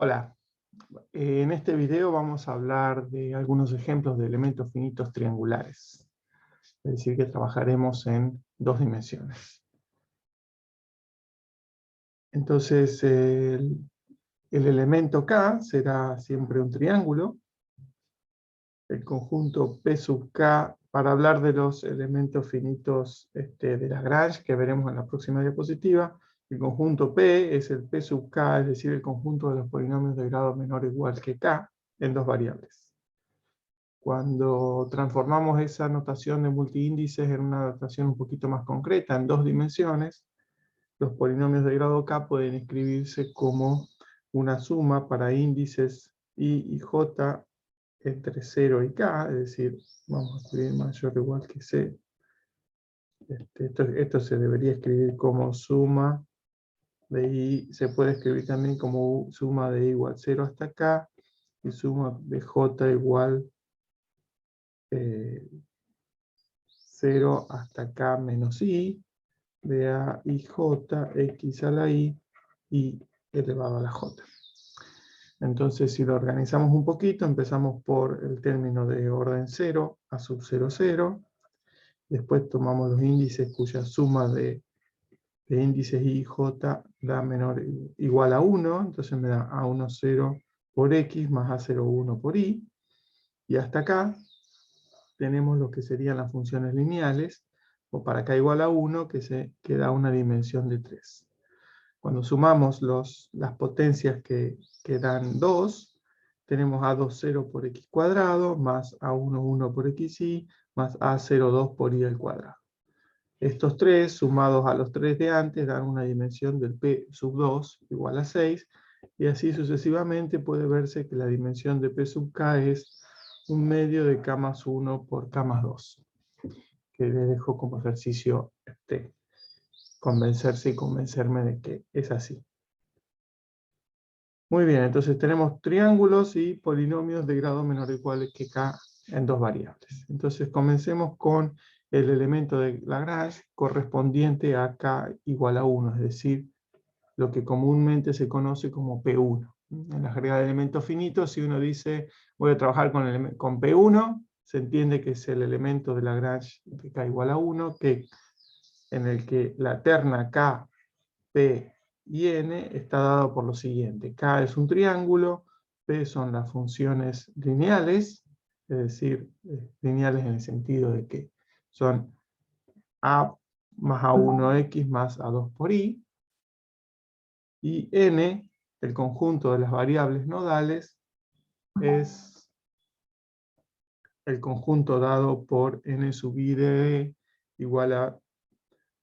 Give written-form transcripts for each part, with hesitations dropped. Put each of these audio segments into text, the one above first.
Hola, en este video vamos a hablar de algunos ejemplos de elementos finitos triangulares. Es decir, que trabajaremos en dos dimensiones. Entonces, el elemento K será siempre un triángulo. El conjunto P sub K, para hablar de los elementos finitos de Lagrange, que veremos en la próxima diapositiva, el conjunto P es el P sub K, es decir, el conjunto de los polinomios de grado menor o igual que K en dos variables. Cuando transformamos esa notación de multiíndices en una notación un poquito más concreta, en dos dimensiones, los polinomios de grado K pueden escribirse como una suma para índices I y J entre 0 y K, es decir, vamos a escribir mayor o igual que C. Esto se debería escribir como suma de I, se puede escribir también como suma de I igual 0 hasta K, y suma de J igual 0 hasta K menos I, de A y J, X a la I, elevado a la J. Entonces, si lo organizamos un poquito, empezamos por el término de orden 0 a sub 0, 0. Después tomamos los índices cuya suma de índices I y J da menor igual a 1. Entonces me da A1, 0 por X más A0, 1 por Y. Y hasta acá tenemos lo que serían las funciones lineales, o para K igual a 1, que da una dimensión de 3. Cuando sumamos las potencias que dan 2, tenemos A2, 0 por X cuadrado, más A1, 1 por XY, más A0, 2 por Y al cuadrado. Estos tres, sumados a los tres de antes, dan una dimensión del P sub 2 igual a 6, y así sucesivamente puede verse que la dimensión de P sub K es un medio de K más 1 por K más 2, que les dejo como ejercicio convencerse y convencerme de que es así. Muy bien, entonces tenemos triángulos y polinomios de grado menor o igual que K en dos variables. Entonces comencemos con el elemento de Lagrange correspondiente a K igual a 1, es decir, lo que comúnmente se conoce como P1. En la jerga de elementos finitos, si uno dice voy a trabajar con P1, se entiende que es el elemento de Lagrange de K igual a 1, en el que la terna K, P y N está dado por lo siguiente. K es un triángulo, P son las funciones lineales, es decir, lineales en el sentido de que son A más A1X más A2 por Y, y N, el conjunto de las variables nodales, es el conjunto dado por N sub I de E igual a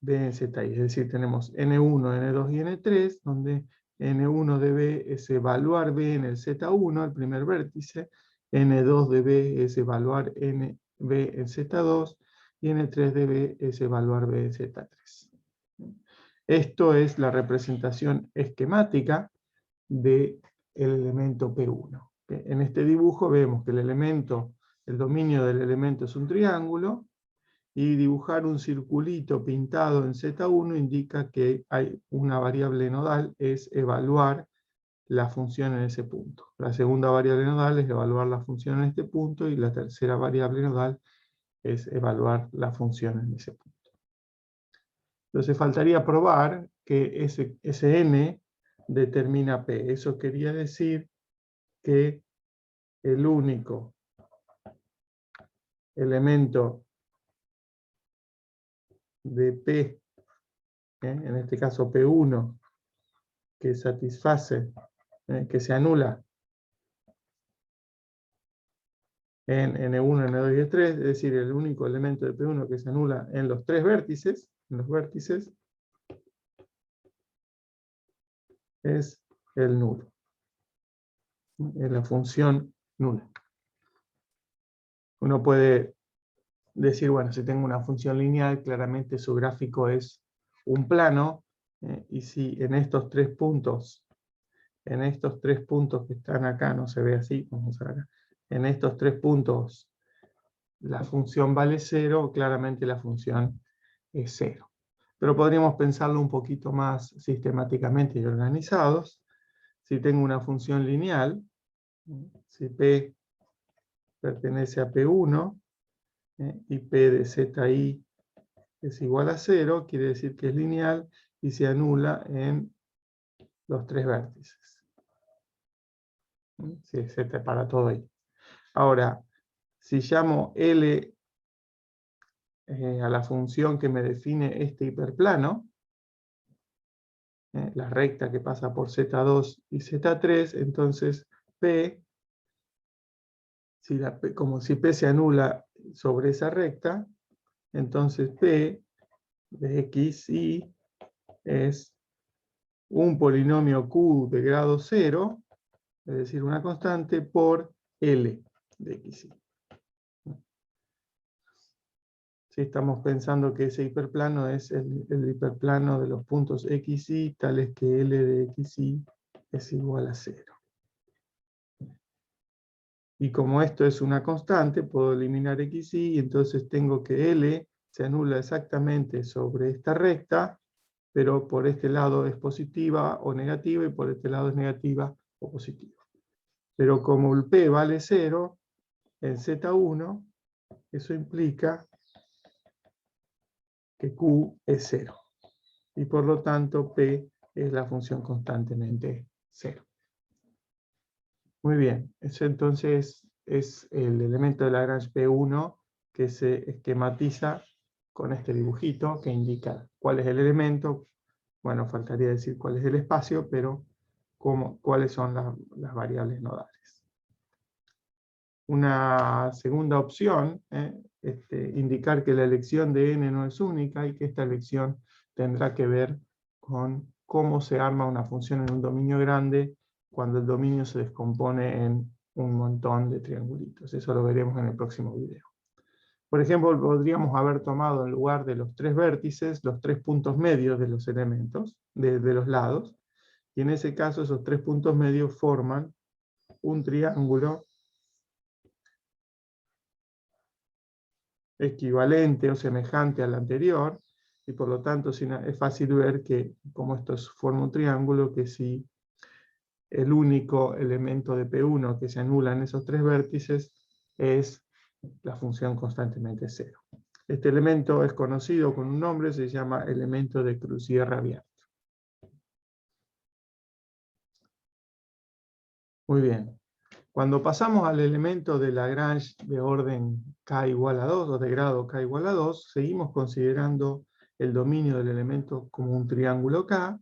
B en ZI. Es decir, tenemos N1, N2 y N3, donde N1 de B es evaluar B en el Z1, el primer vértice, N2 de B es evaluar B en Z2, y N3 de B es evaluar B en Z3. Esto es la representación esquemática del elemento P1. En este dibujo vemos que el dominio del elemento es un triángulo, y dibujar un circulito pintado en Z1 indica que hay una variable nodal, es evaluar la función en ese punto. La segunda variable nodal es evaluar la función en este punto, y la tercera variable nodal es evaluar la función en ese punto. Entonces faltaría probar que ese n determina P. Eso quería decir que el único elemento de P, en este caso P1, que satisface, que se anula en N1, N2 y N3, es decir, el único elemento de P1 que se anula en los tres vértices, es el nulo, es la función nula. Uno puede decir, bueno, si tengo una función lineal, claramente su gráfico es un plano, y si en estos tres puntos que están acá, no se ve así, vamos a ver acá, en estos tres puntos la función vale 0, claramente la función es 0. Pero podríamos pensarlo un poquito más sistemáticamente y organizados. si tengo una función lineal, si P pertenece a P1, y P de ZI es igual a 0, quiere decir que es lineal y se anula en los tres vértices. Sí, se para todo ahí. Ahora, si llamo L a la función que me define este hiperplano, la recta que pasa por Z2 y Z3, entonces P, como si P se anula sobre esa recta, entonces P de XY es un polinomio Q de grado 0, es decir, una constante, por L de XY. Si estamos pensando que ese hiperplano es el hiperplano de los puntos XY, tales que L de XY es igual a 0. Y como esto es una constante, puedo eliminar XY, y entonces tengo que L se anula exactamente sobre esta recta, pero por este lado es positiva o negativa, y por este lado es negativa o positiva. Pero como el P vale 0 en Z1, eso implica que Q es 0. Y por lo tanto P es la función constantemente 0. Muy bien, ese entonces es el elemento de Lagrange P1 que se esquematiza con este dibujito que indica cuál es el elemento. Bueno, faltaría decir cuál es el espacio, pero cuáles son las variables nodales. Una segunda opción, indicar que la elección de n no es única y que esta elección tendrá que ver con cómo se arma una función en un dominio grande cuando el dominio se descompone en un montón de triangulitos. Eso lo veremos en el próximo video. Por ejemplo, podríamos haber tomado en lugar de los tres vértices, los tres puntos medios de los elementos, de los lados, y en ese caso esos tres puntos medios forman un triángulo equivalente o semejante al anterior, y por lo tanto es fácil ver que, como esto forma un triángulo, que si el único elemento de P1 que se anula en esos tres vértices es la función constantemente 0. Este elemento es conocido con un nombre, se llama elemento de Crucier abierto. Muy bien. Cuando pasamos al elemento de Lagrange de orden k igual a 2, o de grado k igual a 2, seguimos considerando el dominio del elemento como un triángulo K,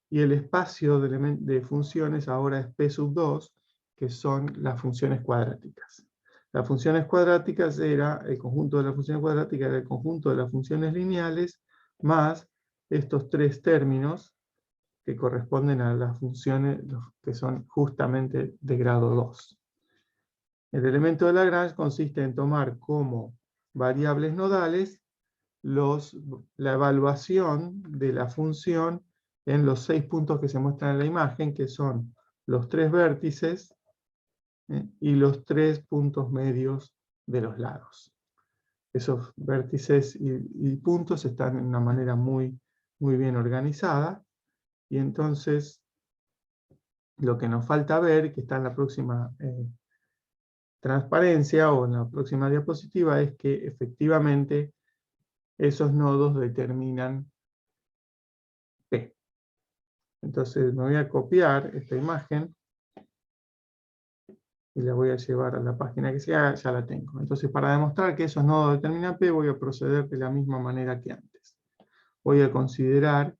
y el espacio de funciones ahora es P sub 2, que son las funciones cuadráticas. Las funciones cuadráticas el conjunto de las funciones cuadráticas era el conjunto de las funciones lineales, más estos tres términos, que corresponden a las funciones que son justamente de grado 2. El elemento de Lagrange consiste en tomar como variables nodales la evaluación de la función en los 6 puntos que se muestran en la imagen, que son los tres vértices y los tres puntos medios de los lados. Esos vértices y puntos están de una manera muy, muy bien organizada. Y entonces, lo que nos falta ver, que está en la próxima transparencia o en la próxima diapositiva, es que efectivamente esos nodos determinan P. Entonces me voy a copiar esta imagen y la voy a llevar a la página que sea, ya la tengo. Entonces, para demostrar que esos nodos determinan P, voy a proceder de la misma manera que antes. Voy a considerar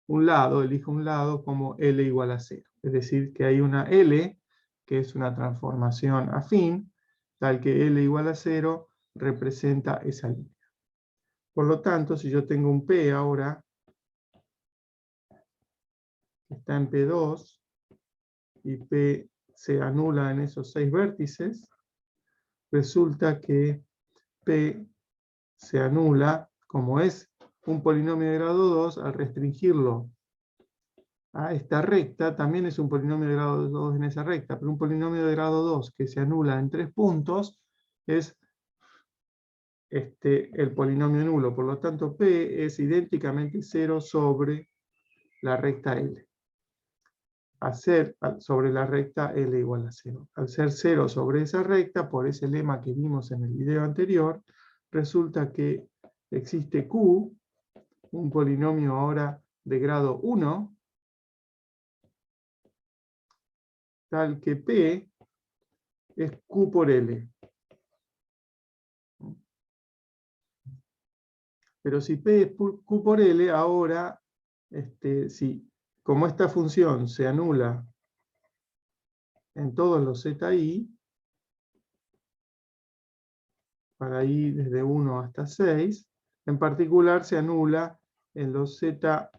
elijo un lado como L igual a 0. Es decir, que hay una L, que es una transformación afín, tal que L igual a 0 representa esa línea. Por lo tanto, si yo tengo un P ahora, que está en P2, y P se anula en esos 6 vértices, resulta que P se anula, como es un polinomio de grado 2, al restringirlo a esta recta, también es un polinomio de grado 2 en esa recta, pero un polinomio de grado 2 que se anula en 3 puntos es el polinomio nulo. Por lo tanto, P es idénticamente 0 sobre la recta L. sobre la recta L igual a 0. Al ser 0 sobre esa recta, por ese lema que vimos en el video anterior, resulta que existe Q, un polinomio ahora de grado 1, tal que P es Q por L. Pero si P es Q por L, ahora, como esta función se anula en todos los ZI, para I desde 1 hasta 6, en particular se anula en los Z1,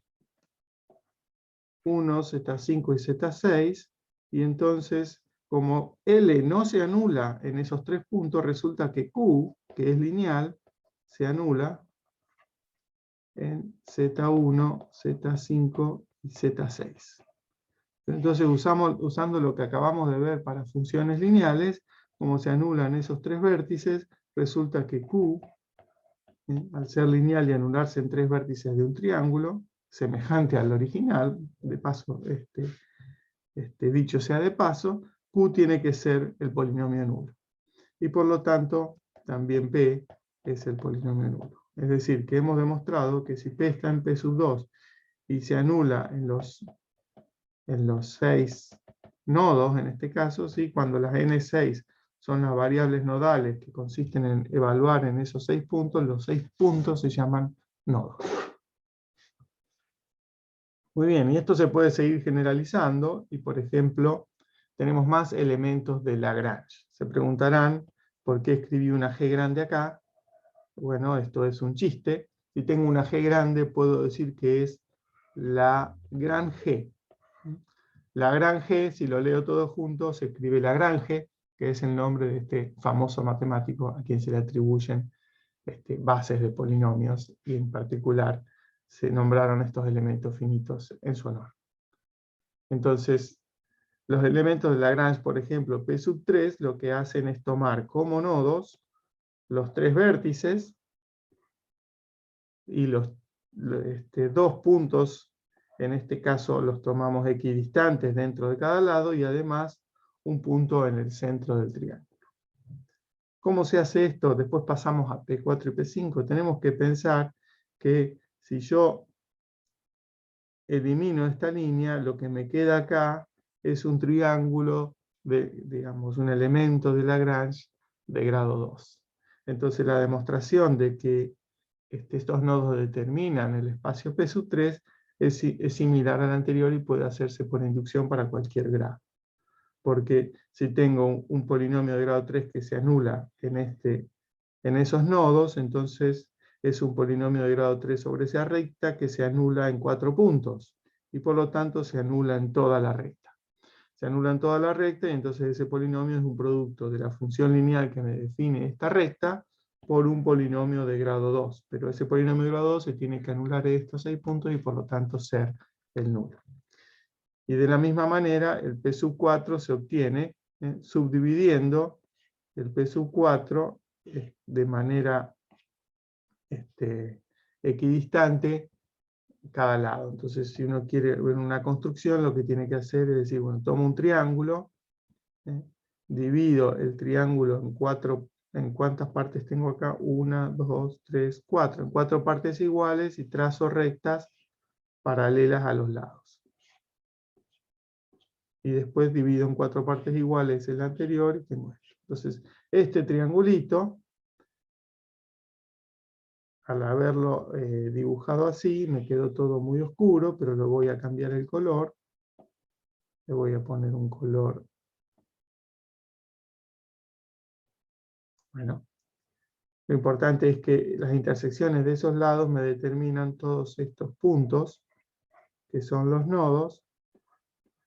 Z5 y Z6, y entonces, como L no se anula en esos tres puntos, resulta que Q, que es lineal, se anula en Z1, Z5 y Z6. Entonces usando lo que acabamos de ver para funciones lineales, como se anulan esos tres vértices, resulta que Q, al ser lineal y anularse en tres vértices de un triángulo, semejante al original, de paso, dicho sea de paso, Q tiene que ser el polinomio nulo. Y por lo tanto, también P es el polinomio nulo. Es decir, que hemos demostrado que si P está en P sub 2 y se anula en los 6 nodos, en este caso, ¿sí? Cuando las N6 son las variables nodales que consisten en evaluar en esos 6 puntos, los 6 puntos se llaman nodos. Muy bien, y esto se puede seguir generalizando, y por ejemplo, tenemos más elementos de Lagrange. Se preguntarán, ¿por qué escribí una G grande acá? Bueno, esto es un chiste. Si tengo una G grande, puedo decir que es la gran G. La gran G, si lo leo todo junto, se escribe Lagrange, que es el nombre de este famoso matemático a quien se le atribuyen bases de polinomios, y en particular se nombraron estos elementos finitos en su honor. Entonces, los elementos de Lagrange, por ejemplo, P sub 3, lo que hacen es tomar como nodos los tres vértices y los dos puntos, en este caso los tomamos equidistantes dentro de cada lado, y además un punto en el centro del triángulo. ¿Cómo se hace esto? Después pasamos a P4 y P5. Tenemos que pensar que si yo elimino esta línea, lo que me queda acá es un triángulo, digamos, un elemento de Lagrange de grado 2. Entonces la demostración de que estos nodos determinan el espacio P sub 3 es similar al anterior y puede hacerse por inducción para cualquier grado. Porque si tengo un polinomio de grado 3 que se anula en esos nodos, entonces es un polinomio de grado 3 sobre esa recta que se anula en 4 puntos, y por lo tanto se anula en toda la recta. Se anula en toda la recta, y entonces ese polinomio es un producto de la función lineal que me define esta recta por un polinomio de grado 2. Pero ese polinomio de grado 2 se tiene que anular en estos 6 puntos y por lo tanto ser el nulo. Y de la misma manera, el P sub 4 se obtiene subdividiendo el P sub 4 de manera equidistante cada lado. Entonces, si uno quiere ver una construcción, lo que tiene que hacer es decir, bueno, tomo un triángulo, divido el triángulo en cuatro, ¿en cuántas partes tengo acá? 1, 2, 3, 4. En 4 partes iguales, y trazo rectas paralelas a los lados. Y después divido en 4 partes iguales el anterior y tengo esto. Entonces, este triangulito, al haberlo dibujado así, me quedó todo muy oscuro, pero lo voy a cambiar el color. Le voy a poner un color. Bueno, lo importante es que las intersecciones de esos lados me determinan todos estos puntos, que son los nodos,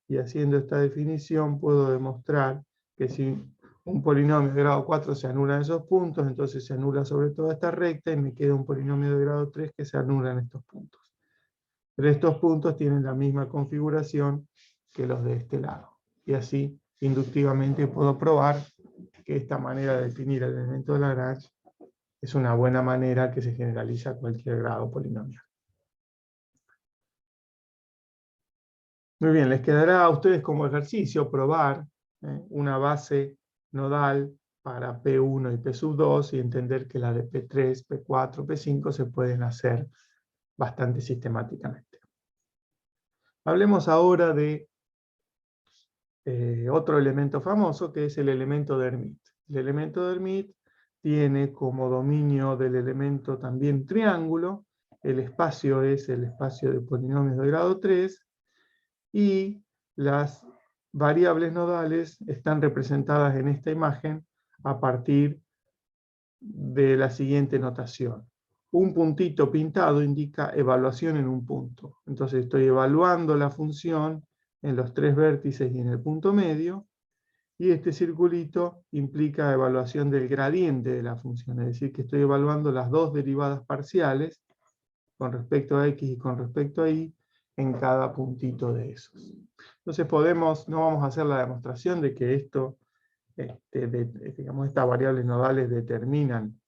y haciendo esta definición puedo demostrar que si un polinomio de grado 4 se anula en esos puntos, entonces se anula sobre toda esta recta y me queda un polinomio de grado 3 que se anula en estos puntos. Pero estos puntos tienen la misma configuración que los de este lado. Y así, inductivamente, puedo probar que esta manera de definir el elemento de Lagrange es una buena manera que se generaliza a cualquier grado polinomial. Muy bien, les quedará a ustedes como ejercicio probar una base nodal para P1 y P sub 2 y entender que la de P3, P4, P5 se pueden hacer bastante sistemáticamente. Hablemos ahora de otro elemento famoso que es el elemento de Hermite. El elemento de Hermite tiene como dominio del elemento también triángulo, el espacio es el espacio de polinomios de grado 3 y las variables nodales están representadas en esta imagen a partir de la siguiente notación. Un puntito pintado indica evaluación en un punto. Entonces estoy evaluando la función en los 3 vértices y en el punto medio, y este circulito implica evaluación del gradiente de la función, es decir, que estoy evaluando las dos derivadas parciales con respecto a x y con respecto a y en cada puntito de esos. Entonces no vamos a hacer la demostración de que digamos, estas variables nodales determinan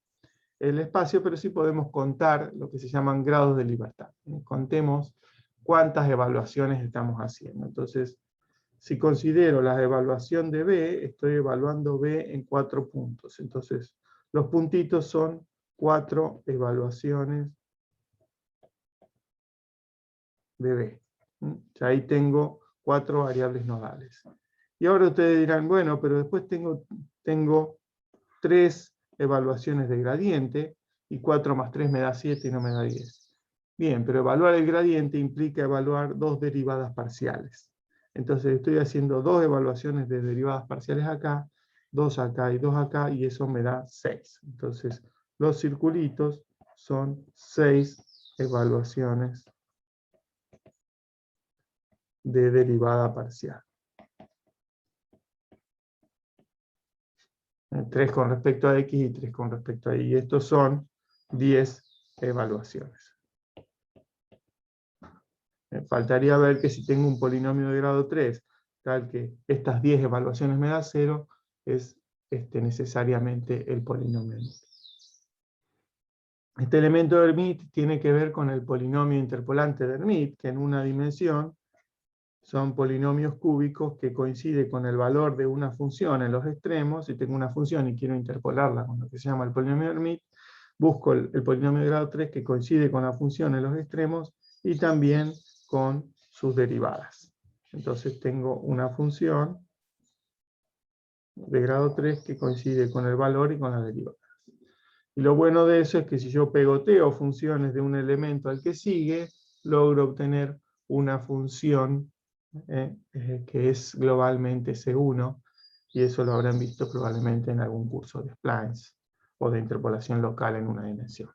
el espacio, pero sí podemos contar lo que se llaman grados de libertad. Contemos cuántas evaluaciones estamos haciendo. Entonces, si considero la evaluación de B, estoy evaluando B en 4 puntos. Entonces, los puntitos son 4 evaluaciones de B. Ya ahí tengo 4 variables nodales. Y ahora ustedes dirán, bueno, pero después tengo 3 evaluaciones de gradiente, y 4 más 3 me da 7 y no me da 10. Bien, pero evaluar el gradiente implica evaluar 2 derivadas parciales. Entonces estoy haciendo 2 evaluaciones de derivadas parciales acá, 2 acá y 2 acá, y eso me da 6. Entonces los circulitos son 6 evaluaciones de derivada parcial. 3 con respecto a x y 3 con respecto a y. Y estos son 10 evaluaciones. Faltaría ver que si tengo un polinomio de grado 3, tal que estas 10 evaluaciones me da 0, es necesariamente el polinomio. Este elemento de Hermite tiene que ver con el polinomio interpolante de Hermite, que en una dimensión son polinomios cúbicos que coinciden con el valor de una función en los extremos. Si tengo una función y quiero interpolarla con lo que se llama el polinomio de Hermite, busco el polinomio de grado 3 que coincide con la función en los extremos y también con sus derivadas. Entonces tengo una función de grado 3 que coincide con el valor y con la derivada. Y lo bueno de eso es que si yo pegoteo funciones de un elemento al que sigue, logro obtener una función que es globalmente C1, y eso lo habrán visto probablemente en algún curso de splines o de interpolación local en una dimensión.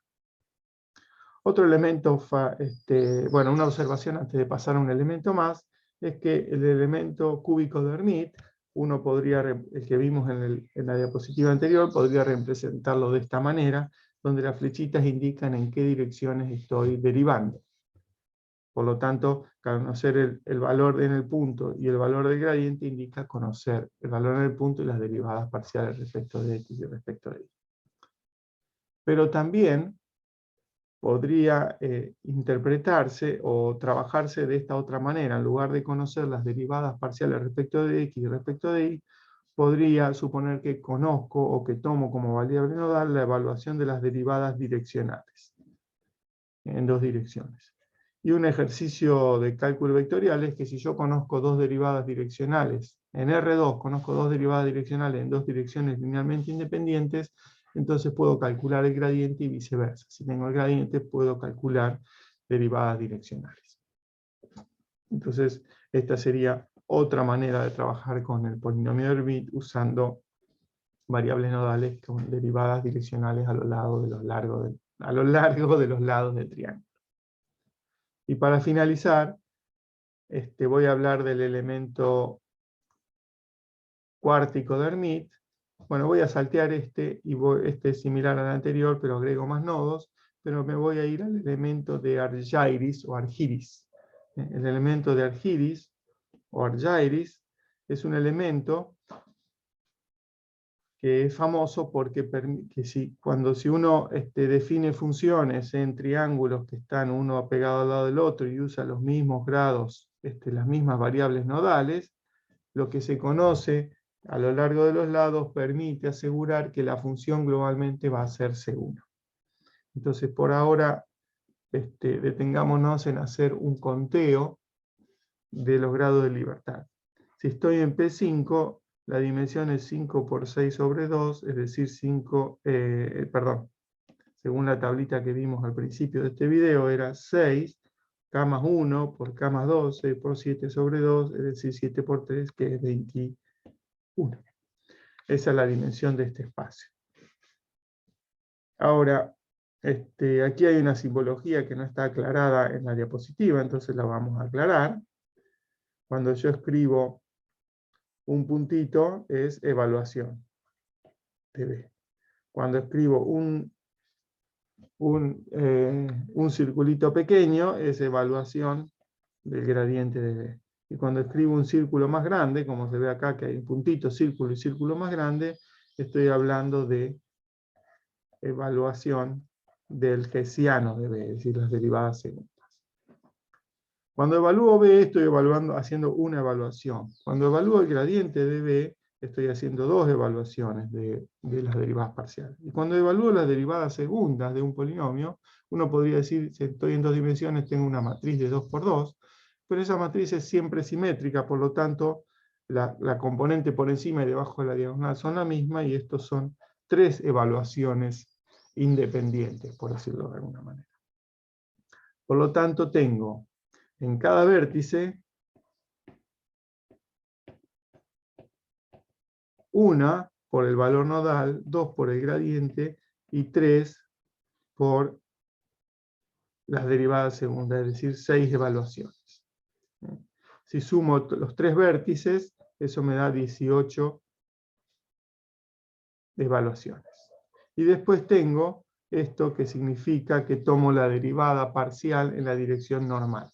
Otro elemento, bueno, una observación antes de pasar a un elemento más, es que el elemento cúbico de Hermite, uno podría, el que vimos en la diapositiva anterior, podría representarlo de esta manera, donde las flechitas indican en qué direcciones estoy derivando. Por lo tanto, conocer el valor en el punto y el valor del gradiente indica conocer el valor en el punto y las derivadas parciales respecto de x y respecto de y. Pero también podría interpretarse o trabajarse de esta otra manera. En lugar de conocer las derivadas parciales respecto de x y respecto de y, podría suponer que conozco o que tomo como variable nodal la evaluación de las derivadas direccionales, en 2 direcciones. Y un ejercicio de cálculo vectorial es que si yo conozco 2 derivadas direccionales, en R2 conozco 2 derivadas direccionales en 2 direcciones linealmente independientes, entonces puedo calcular el gradiente y viceversa. Si tengo el gradiente, puedo calcular derivadas direccionales. Entonces, esta sería otra manera de trabajar con el polinomio de Hermite usando variables nodales con derivadas direccionales a lo largo de los lados del triángulo. Y para finalizar, voy a hablar del elemento cuártico de Hermite. Bueno, voy a saltear este es similar al anterior, pero agrego más nodos, pero me voy a ir al elemento de Argyris o Argyris. El elemento de Argyris o Argyris es un elemento que es famoso porque si uno define funciones en triángulos que están uno pegado al lado del otro y usa los mismos grados, las mismas variables nodales, lo que se conoce a lo largo de los lados permite asegurar que la función globalmente va a ser C1. Entonces, por ahora, detengámonos en hacer un conteo de los grados de libertad. Si estoy en P5, la dimensión es 5 por 6 sobre 2, es decir, según la tablita que vimos al principio de este video, era 6, K más 1 por K más 2, 6 por 7 sobre 2, es decir, 7 por 3, que es 21. Esa es la dimensión de este espacio. Ahora, aquí hay una simbología que no está aclarada en la diapositiva, entonces la vamos a aclarar. Cuando yo escribo un puntito es evaluación de B. Cuando escribo un circulito pequeño es evaluación del gradiente de B. Y cuando escribo un círculo más grande, como se ve acá que hay un puntito, círculo y círculo más grande, estoy hablando de evaluación del hessiano de B, es decir, las derivadas segundas. Cuando evalúo B, estoy haciendo una evaluación. Cuando evalúo el gradiente de B, estoy haciendo dos evaluaciones de las derivadas parciales. Y cuando evalúo las derivadas segundas de un polinomio, uno podría decir, si estoy en dos dimensiones, tengo una matriz de 2 por 2, pero esa matriz es siempre simétrica, por lo tanto, la componente por encima y debajo de la diagonal son la misma, y estos son tres evaluaciones independientes, por decirlo de alguna manera. Por lo tanto, tengo en cada vértice una por el valor nodal, 2 por el gradiente y 3 por las derivadas segundas, es decir, 6 evaluaciones. Si sumo los tres vértices, eso me da 18 evaluaciones. Y después tengo esto que significa que tomo la derivada parcial en la dirección normal.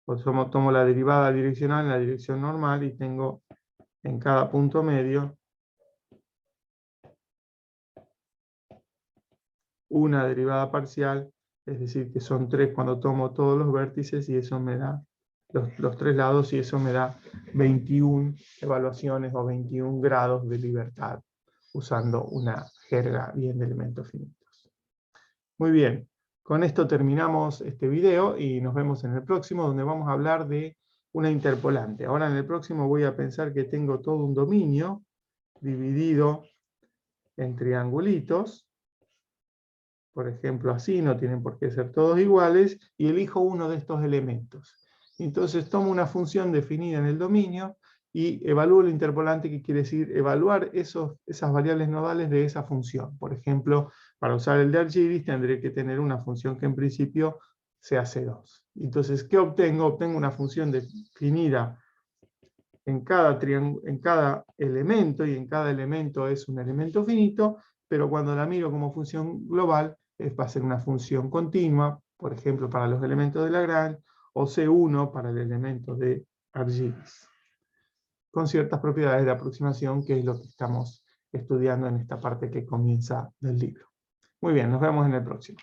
Pues tomo la derivada direccional en la dirección normal y tengo en cada punto medio una derivada parcial, es decir, que son 3 cuando tomo todos los vértices, y eso me da los tres lados, y eso me da 21 evaluaciones o 21 grados de libertad, usando una jerga bien de elementos finitos. Muy bien, con esto terminamos este video y nos vemos en el próximo, donde vamos a hablar de una interpolante. Ahora en el próximo voy a pensar que tengo todo un dominio dividido en triangulitos, por ejemplo así, no tienen por qué ser todos iguales, y elijo uno de estos elementos. Entonces tomo una función definida en el dominio y evalúo el interpolante, que quiere decir evaluar esas variables nodales de esa función. Por ejemplo, para usar el de Argyris tendré que tener una función que en principio sea C2. Entonces, ¿qué obtengo? Obtengo una función definida en cada elemento, y en cada elemento es un elemento finito, pero cuando la miro como función global, va a ser una función continua, por ejemplo, para los elementos de Lagrange, o C1 para el elemento de Argyris, con ciertas propiedades de aproximación, que es lo que estamos estudiando en esta parte que comienza del libro. Muy bien, nos vemos en el próximo.